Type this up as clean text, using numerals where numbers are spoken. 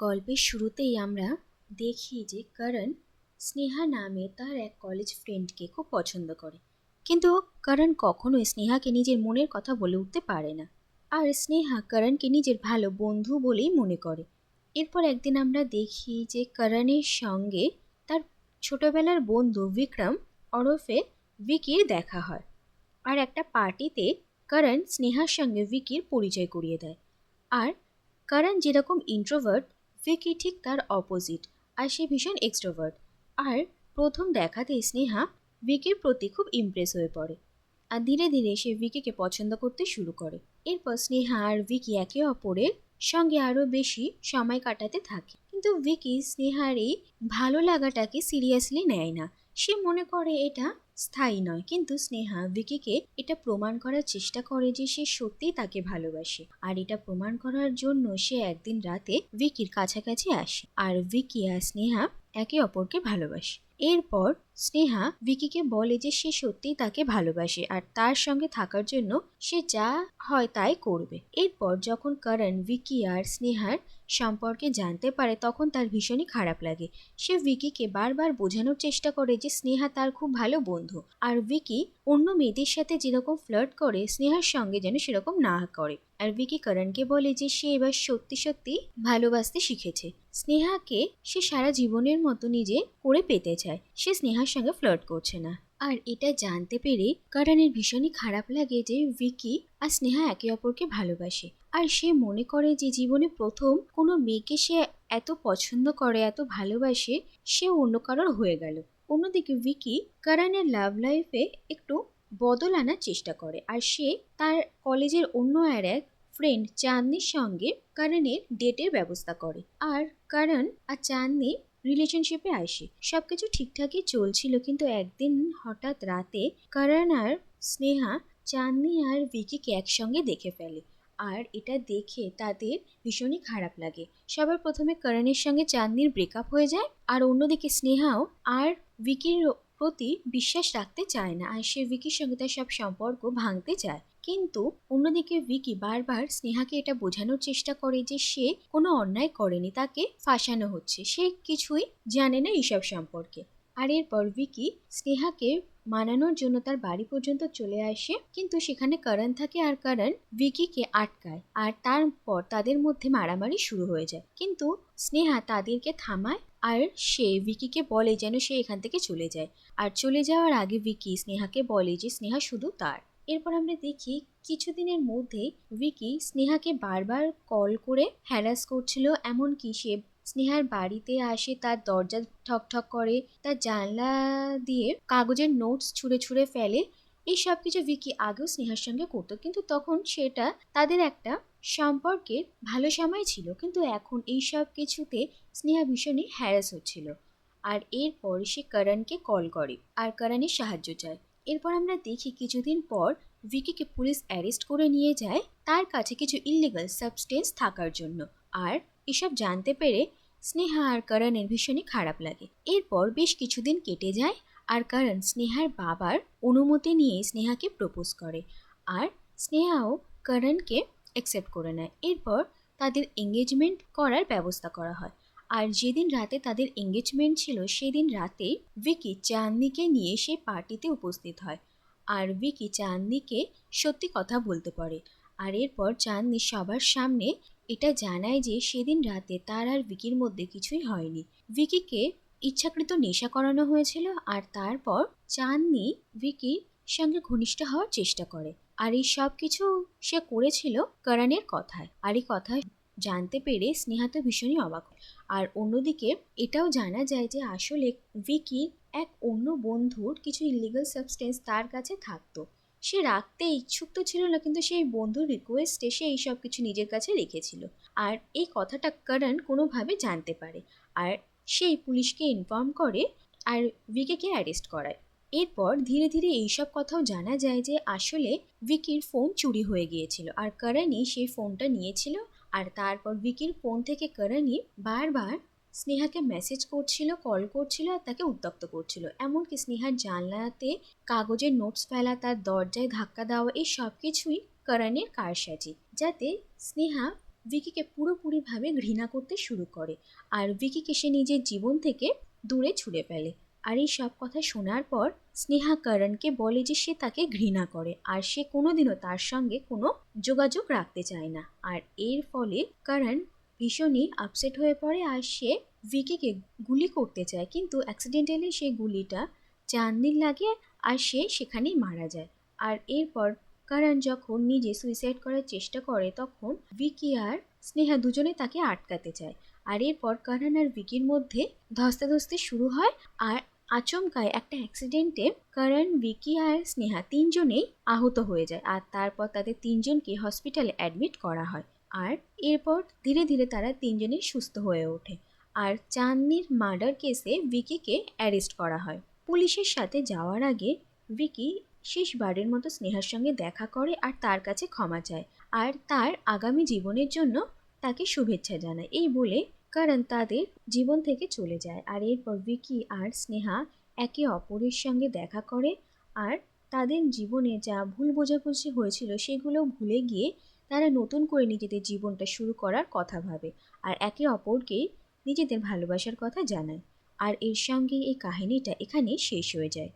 গল্পের শুরুতেই আমরা দেখি যে করণ স্নেহা নামে তার এক কলেজ ফ্রেন্ডকে খুব পছন্দ করে, কিন্তু করণ কখনোই স্নেহাকে নিজের মনের কথা বলে উঠতে পারে না। আর স্নেহা করণকে নিজের ভালো বন্ধু বলেই মনে করে। এরপর একদিন আমরা দেখি যে করণের সঙ্গে তার ছোটবেলার বন্ধু বিক্রম ওরফে ভিকির দেখা হয়। আর একটা পার্টিতে করণ স্নেহার সঙ্গে ভিকির পরিচয় করিয়ে দেয়। আর করণ যেরকম ইন্ট্রোভার্ট, ভিকি ঠিক তার অপোজিট, আর সে ভীষণ এক্সট্রোভার্ট। আর প্রথম দেখাতেই স্নেহা ভিকির প্রতি খুব ইমপ্রেস হয়ে পড়ে, আর ধীরে ধীরে সে ভিকিকে পছন্দ করতে শুরু করে। এরপর স্নেহা আর ভিকি একে অপরের সঙ্গে আরও বেশি সময় কাটাতে থাকে, কিন্তু ভিকি স্নেহার এই ভালো লাগাটাকে সিরিয়াসলি নেয় না। সে মনে করে এটা স্থায়ী নয়, কিন্তু স্নেহা ভিকিকে এটা প্রমাণ করার চেষ্টা করে যে সে সত্যিই তাকে ভালোবাসে। আর এটা প্রমাণ করার জন্য সে একদিন রাতে ভিকির কাছাকাছি আসে, আর ভিকি আর স্নেহা একে অপরকে ভালোবাসে। এরপর স্নেহা ভিকিকে বলে যে সে সত্যিই তাকে ভালোবাসে আর তার সঙ্গে থাকার জন্য সে যা হয় তাই করবে। এরপর যখন করণ ভিকি আর স্নেহার সম্পর্কে জানতে পারে তখন তার ভীষণই খারাপ লাগে। সে ভিকিকে বারবার বোঝানোর চেষ্টা করে যে স্নেহা তার খুব ভালো বন্ধু, আর ভিকি অন্য মেয়েদের সাথে যেরকম ফ্লার্ট করে স্নেহার সঙ্গে যেন সেরকম না করে। আর ভিকি করণকে বলে যে সে এবার সত্যি সত্যি ভালোবাসতে শিখেছে। স্নেহাকে সে সারা জীবনের মতো নিজে করে পেতে চায়, সে স্নেহার সঙ্গে ফ্লার্ট করছে না। আর এটা জানতে পেরে করণের ভীষণই খারাপ লাগে যে ভিকি আর স্নেহা একে অপরকে ভালোবাসে। আর সে মনে করে যে জীবনে প্রথম কোনো মেয়েকে সে এত পছন্দ করে, এত ভালোবাসে, সে অন্য কারোর হয়ে গেল। অন্যদিকে ভিকি করণের লাভ লাইফে একটু বদল আনার চেষ্টা করে, আর সে তার কলেজের অন্য আর এক ফ্রেন্ড চাঁদনির সঙ্গে করণের ডেটের ব্যবস্থা করে। আর করণ আর চাঁদনি রিলেশনশিপে আসে। সবকিছু ঠিকঠাকই চলছিল, কিন্তু একদিন হঠাৎ রাতে করণ আর স্নেহা চাঁদনি আর ভিকিকে একসঙ্গে দেখে ফেলে। আর এটা দেখে তাদের ভীষণই খারাপ লাগে। সবার প্রথমে করণের সঙ্গে চাঁদনির ব্রেকআপ হয়ে যায়, আর অন্যদিকে স্নেহাও আর ভিকির প্রতি বিশ্বাস রাখতে চায় না, আর সে ভিকির সঙ্গে তার সব সম্পর্ক ভাঙতে চায়। কিন্তু অন্যদিকে ভিকি বারবার স্নেহাকে এটা বোঝানোর চেষ্টা করে যে সে কোনো অন্যায় করেনি, তাকে ফাঁসানো হচ্ছে, সে কিছুই জানে না এইসব সম্পর্কে। আর এরপর ভিকি স্নেহাকে মানানোর জন্য তার বাড়ি পর্যন্ত চলে আসে, কিন্তু সেখানে করণ থাকে আর করণ ভিকিকে আটকায়, আর তারপর তাদের মধ্যে মারামারি শুরু হয়ে যায়। কিন্তু স্নেহা তাদেরকে থামায়, আর সে ভিকিকে বলে যেন সে এখান থেকে চলে যায়। আর চলে যাওয়ার আগে ভিকি স্নেহাকে বলে যে স্নেহা শুধু তার। এরপর আমরা দেখি কিছুদিনের মধ্যে ভিকি স্নেহাকে বারবার কল করে হ্যারাস করছিল, এমনকি সে স্নেহার বাড়িতে আসে, তার দরজা ঠকঠক করে, তার জানলা দিয়ে কাগজের নোটস ছুঁড়ে ছুঁড়ে ফেলে। এই সব কিছু ভিকি আগেও স্নেহার সঙ্গে করতো, কিন্তু তখন সেটা তাদের একটা সম্পর্কের ভালো সময় ছিল, কিন্তু এখন এই সব কিছুতে স্নেহা ভীষণই হ্যারাস হচ্ছিল। আর এরপর সে করণকে কল করে আর করণের সাহায্য চায়। এরপর আমরা দেখি কিছুদিন পর ভিকিকে পুলিশ অ্যারেস্ট করে নিয়ে যায় তার কাছে কিছু ইল্লিগাল সাবস্টেন্স থাকার জন্য। আর এসব জানতে পেরে স্নেহা আর করণের ভীষণই খারাপ লাগে। এরপর বেশ কিছুদিন কেটে যায়, আর করণ স্নেহার বাবার অনুমতি নিয়ে স্নেহাকে প্রপোজ করে, আর স্নেহাও করণকে অ্যাকসেপ্ট করে নেয়। এরপর তাদের এঙ্গেজমেন্ট করার ব্যবস্থা করা হয়। আর যেদিন রাতে তাদের এঙ্গেজমেন্ট ছিল সেদিন রাতে ভিকি চাঁদনিকে নিয়ে সেই পার্টিতে উপস্থিত হয়, আর ভিকি চাঁদনিকে সত্যি কথা বলতে পারে। আর এরপর চাঁদনি সবার সামনে এটা জানায় যে সেদিন রাতে তার আর ভিকির মধ্যে কিছুই হয়নি, ভিকিকে ইচ্ছাকৃত নেশা করানো হয়েছিল। আর তারপর চাঁদনি ভিকির সঙ্গে ঘনিষ্ঠ হওয়ার চেষ্টা করে, আর এই সব কিছু সে করেছিল করণের কথায়। আর এই কথা জানতে পেরে স্নেহা তো ভীষণই অবাক হয়। আর অন্যদিকে এটাও জানা যায় যে আসলে ভিকির এক অন্য বন্ধুর কিছু ইলিগাল সাবস্টেন্স তার কাছে থাকতো। সে রাখতে ইচ্ছুক তো ছিল না, কিন্তু সেই বন্ধুর রিকোয়েস্টে সে এইসব কিছু নিজের কাছে রেখেছিল। আর এই কথাটা করণ কোনোভাবে জানতে পারে, আর সেই পুলিশকে ইনফর্ম করে আর ভিকিকে অ্যারেস্ট করায়। এরপর ধীরে ধীরে এইসব কথাও জানা যায় যে আসলে ভিকির ফোন চুরি হয়ে গিয়েছিল, আর করণই সেই ফোনটা নিয়েছিল। আর তারপর ভিকির ফোন থেকে করণই বারবার স্নেহাকে মেসেজ করছিল, কল করছিল, আর তাকে উত্ত্যক্ত করছিল। এমনকি স্নেহার জানলাতে কাগজের নোটস ফেলা, তার দরজায় ধাক্কা দেওয়া, এই সব কিছুই করণের কারসাজি, যাতে স্নেহা ভিকিকে পুরোপুরিভাবে ঘৃণা করতে শুরু করে আর ভিকিকে সে নিজের জীবন থেকে দূরে ছুঁড়ে ফেলে। আর এই সব কথা শোনার পর স্নেহা করণকে বলে যে সে তাকে ঘৃণা করে আর সে কোনোদিনও তার সঙ্গে কোনো যোগাযোগ রাখতে চায় না। আর এর ফলে করণ ভীষণই আপসেট হয়ে পড়ে আর সে ভিকিকে গুলি করতে চায়, কিন্তু অ্যাক্সিডেন্টালি সেই গুলিটা চাঁদনির লাগে আর সে সেখানেই মারা যায়। আর এরপর করণ যখন নিজে সুইসাইড করার চেষ্টা করে তখন ভিকি আর স্নেহা দুজনে তাকে আটকাতে চায়। আর এরপর করণ আর ভিকির মধ্যে ধস্তাধস্তি শুরু হয়। আর আচমকায় একটা অ্যাক্সিডেন্টে করণ, ভিকি আর স্নেহা তিনজনেই আহত হয়ে যায় আর তারপর তাদের তিনজনকে হসপিটালে অ্যাডমিট করা হয়। আর এরপর ধীরে ধীরে তারা তিনজনেই সুস্থ হয়ে ওঠে। আর চাঁদনির মার্ডার কেসে ভিকিকে অ্যারেস্ট করা হয়। পুলিশের সাথে যাওয়ার আগে ভিকি শেষবারের মতো স্নেহার সঙ্গে দেখা করে আর তার কাছে ক্ষমা চায় আর তার আগামী জীবনের জন্য তাকে শুভেচ্ছা জানায়। এই বলে করণ তাদের জীবন থেকে চলে যায়। আর এরপর ভিকি আর স্নেহা একে অপরের সঙ্গে দেখা করে আর তাদের জীবনে যা ভুল বোঝাবুঝি হয়েছিল সেগুলো ভুলে গিয়ে তারা নতুন করে নিজেদের জীবনটা শুরু করার কথা ভাবে আর একে অপরকে নিজেদের ভালোবাসার কথা জানায়। আর এর সঙ্গে এই কাহিনীটা এখানেই শেষ হয়ে যায়।